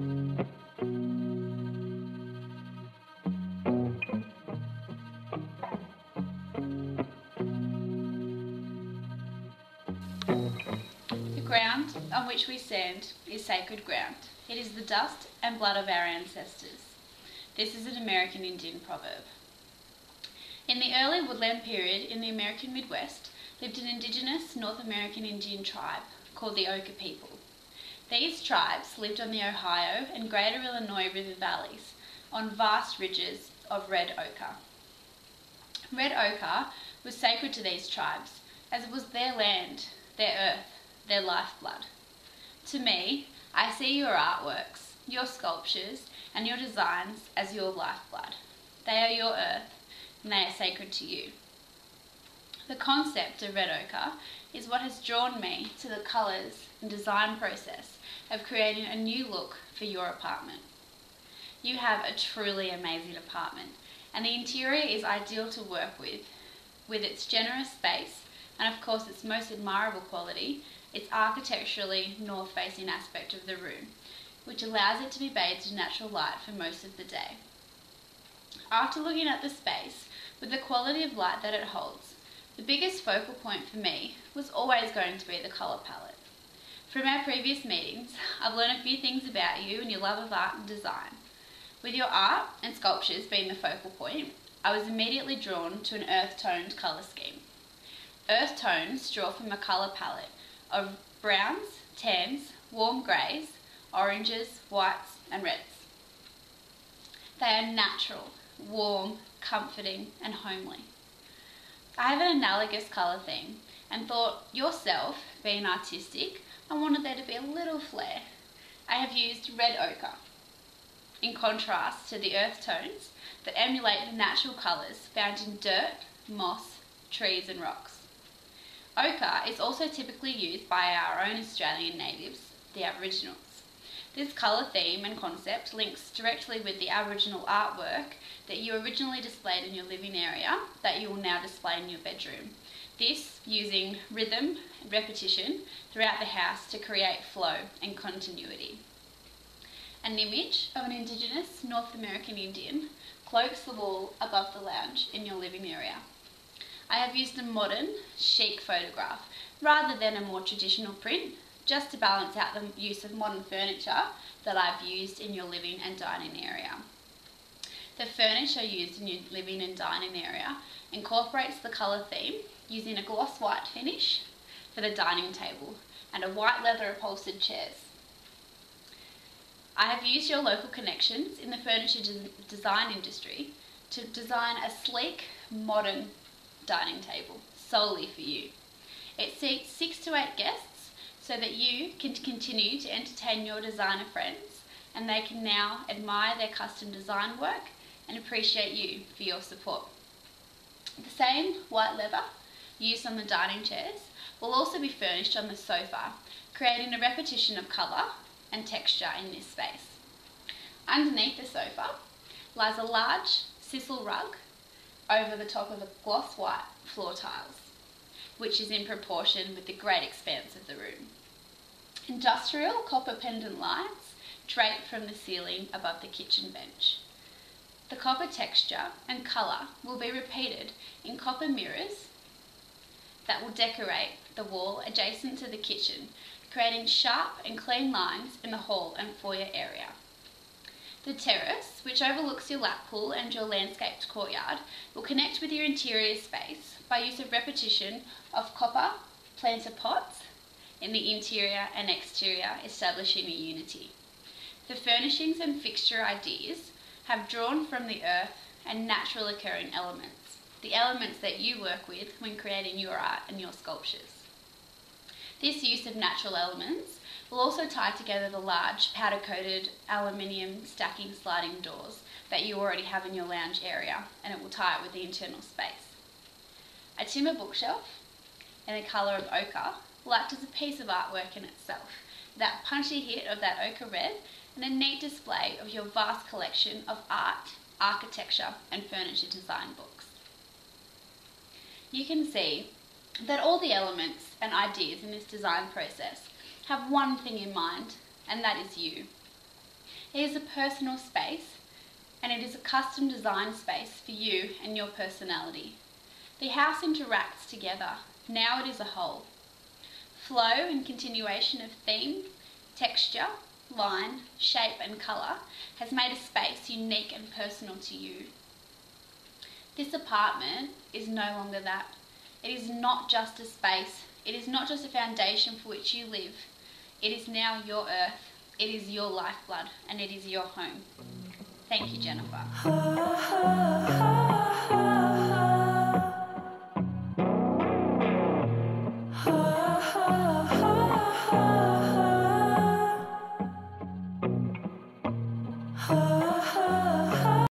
The ground on which we stand is sacred ground. It is the dust and blood of our ancestors. This is an American Indian proverb. In the early woodland period in the American Midwest lived an indigenous North American Indian tribe called the Oka people. These tribes lived on the Ohio and Greater Illinois River valleys on vast ridges of red ochre. Red ochre was sacred to these tribes as it was their land, their earth, their lifeblood. To me, I see your artworks, your sculptures, and your designs as your lifeblood. They are your earth, and they are sacred to you. The concept of red ochre is what has drawn me to the colours and design process of creating a new look for your apartment. You have a truly amazing apartment, and the interior is ideal to work with its generous space, and of course its most admirable quality, its architecturally north-facing aspect of the room, which allows it to be bathed in natural light for most of the day. After looking at the space, with the quality of light that it holds, the biggest focal point for me was always going to be the colour palette. From our previous meetings, I've learned a few things about you and your love of art and design. With your art and sculptures being the focal point, I was immediately drawn to an earth-toned colour scheme. Earth tones draw from a colour palette of browns, tans, warm greys, oranges, whites and reds. They are natural, warm, comforting and homely. I have an analogous colour theme and thought, yourself being artistic, I wanted there to be a little flair. I have used red ochre, in contrast to the earth tones that emulate the natural colours found in dirt, moss, trees and rocks. Ochre is also typically used by our own Australian natives, the Aboriginals. This colour theme and concept links directly with the Aboriginal artwork that you originally displayed in your living area that you will now display in your bedroom. This using rhythm and repetition throughout the house to create flow and continuity. An image of an Indigenous North American Indian cloaks the wall above the lounge in your living area. I have used a modern, chic photograph rather than a more traditional print, just to balance out the use of modern furniture that I've used in your living and dining area. The furniture used in your living and dining area incorporates the colour theme using a gloss white finish for the dining table and a white leather upholstered chairs. I have used your local connections in the furniture design industry to design a sleek, modern dining table solely for you. It seats 6 to 8 guests so that you can continue to entertain your designer friends and they can now admire their custom design work and appreciate you for your support. The same white leather used on the dining chairs will also be furnished on the sofa, creating a repetition of colour and texture in this space. Underneath the sofa lies a large sisal rug over the top of the gloss white floor tiles, which is in proportion with the great expanse of the room. Industrial copper pendant lights drape from the ceiling above the kitchen bench. The copper texture and colour will be repeated in copper mirrors that will decorate the wall adjacent to the kitchen, creating sharp and clean lines in the hall and foyer area. The terrace, which overlooks your lap pool and your landscaped courtyard, will connect with your interior space by use of repetition of copper planter pots in the interior and exterior, establishing a unity. The furnishings and fixture ideas have drawn from the earth and natural occurring elements, the elements that you work with when creating your art and your sculptures. This use of natural elements will also tie together the large powder-coated aluminium stacking sliding doors that you already have in your lounge area, and it will tie it with the internal space. A timber bookshelf in the colour of ochre will act as a piece of artwork in itself, that punchy hit of that ochre red and a neat display of your vast collection of art, architecture and furniture design books. You can see that all the elements and ideas in this design process have one thing in mind, and that is you. It is a personal space, and it is a custom designed space for you and your personality. The house interacts together. Now it is a whole. Flow and continuation of theme, texture, line, shape and colour has made a space unique and personal to you. This apartment is no longer that. It is not just a space. It is not just a foundation for which you live. It is now your earth. It is your lifeblood, and it is your home. Thank you, Jennifer.